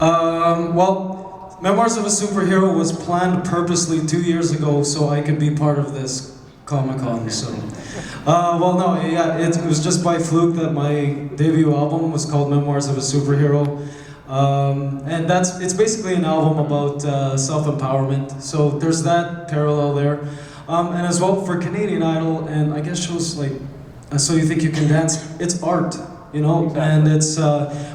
Well, Memoirs of a Superhero was planned purposely 2 years ago so I could be part of this Comic-Con. So, well, no, yeah, it was just by fluke that my debut album was called Memoirs of a Superhero. And it's basically an album about self-empowerment. So there's that parallel there. And as well for Canadian Idol and I guess shows like So You Think You Can Dance, it's art, you know, Exactly. and it's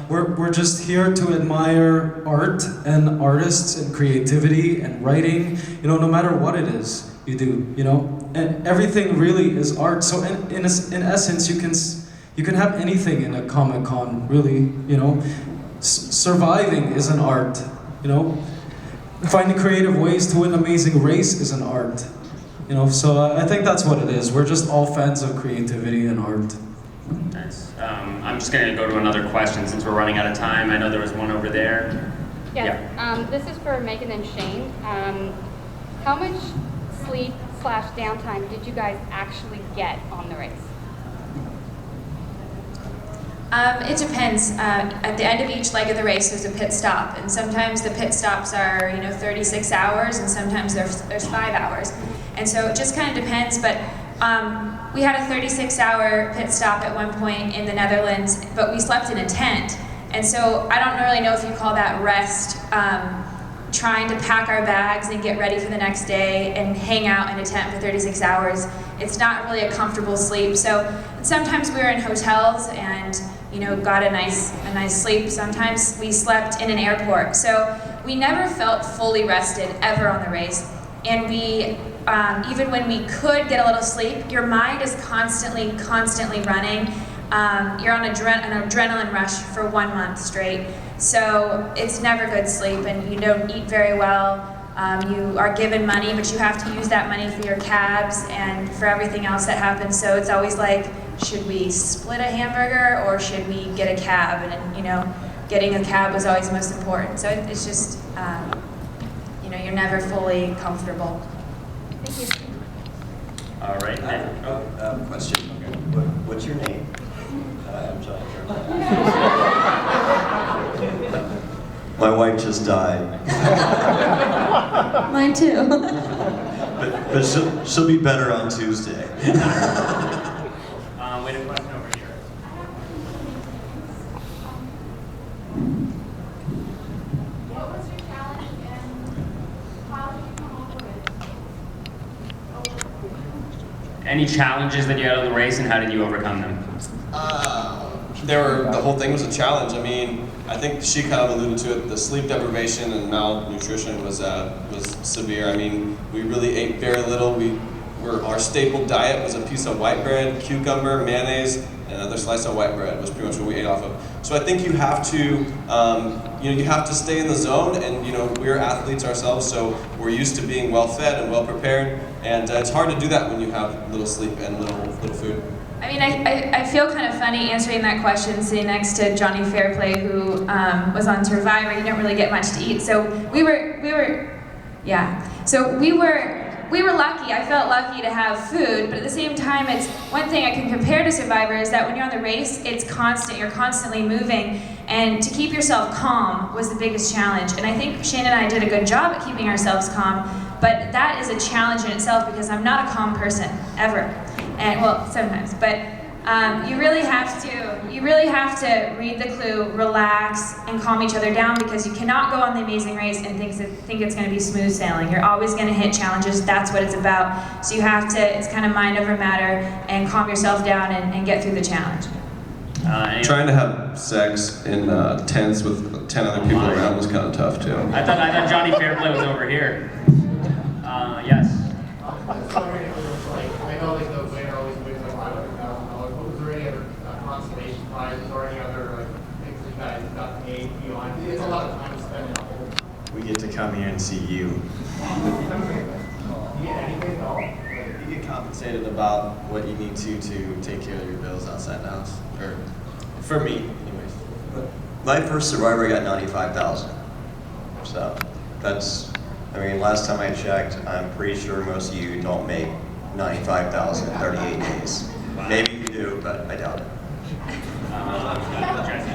we're just here to admire art and artists and creativity and writing, you know, no matter what it is you do, you know, and everything really is art. So in essence, you can have anything in a Comic-Con, really, you know. Surviving is an art, you know. Finding creative ways to win Amazing Race is an art, you know. So I think that's what it is. We're just all fans of creativity and art. Nice. I'm just going to go to another question since we're running out of time. I know there was one over there. Yes. This is for Megan and Shane. How much sleep/downtime did you guys actually get on the race? It depends. At the end of each leg of the race, there's a pit stop, and sometimes the pit stops are 36 hours, and sometimes there's 5 hours, and so it just kind of depends. But we had a 36-hour pit stop at one point in the Netherlands, but we slept in a tent, and so I don't really know if you call that rest. Trying to pack our bags and get ready for the next day and hang out in a tent for 36 hours. It's not really a comfortable sleep. So sometimes we were in hotels and got a nice sleep. Sometimes we slept in an airport. So we never felt fully rested ever on the race. And we, even when we could get a little sleep, your mind is constantly running. You're on an adrenaline rush for 1 month straight. So it's never good sleep, and you don't eat very well. You are given money, but you have to use that money for your cabs and for everything else that happens. So it's always like, should we split a hamburger or should we get a cab? And getting a cab was always most important. So it's just, you're never fully comfortable. Thank you. All right. Question. What's your name? I'm John. My wife just died. Mine too. But she'll be better on Tuesday. Wait, a question over here. What was your challenge and how did you come over it? Any challenges that you had on the race, and how did you overcome them? The whole thing was a challenge. I mean, I think she kind of alluded to it. The sleep deprivation and malnutrition was severe. I mean, we really ate very little. Our staple diet was a piece of white bread, cucumber, mayonnaise, and another slice of white bread was pretty much what we ate off of. So I think you have to, you have to stay in the zone. And we're athletes ourselves, so we're used to being well fed and well prepared. And it's hard to do that when you have little sleep and little food. I mean, I feel kind of funny answering that question sitting next to Johnny Fairplay, who was on Survivor. He didn't really get much to eat, so we were lucky. I felt lucky to have food, but at the same time, it's one thing I can compare to Survivor is that when you're on the race, it's constant. You're constantly moving, and to keep yourself calm was the biggest challenge. And I think Shane and I did a good job at keeping ourselves calm, but that is a challenge in itself because I'm not a calm person ever. And well, sometimes, but you really have to read the clue, relax, and calm each other down because you cannot go on the Amazing Race and think it's going to be smooth sailing. You're always going to hit challenges. That's what it's about. So you have to. It's kind of mind over matter and calm yourself down and get through the challenge. Trying to have sex in tents with 10 other people around was kind of tough too. I thought Johnny Fairplay was over here. Yes. Sorry, I know the winner always wins like $500,000. But was there any other consolation prizes or any other things that you guys got paid beyond? It's a lot of time to spend in a hole. We get to come here and see you. Do you get anything at all? You get compensated about what you need to take care of your bills outside the house. Or for me, anyways. My first Survivor, I got $95,000. So that's. Last time I checked, I'm pretty sure most of you don't make $95,000 in 38 days. Maybe you do, but I doubt it. Jesse.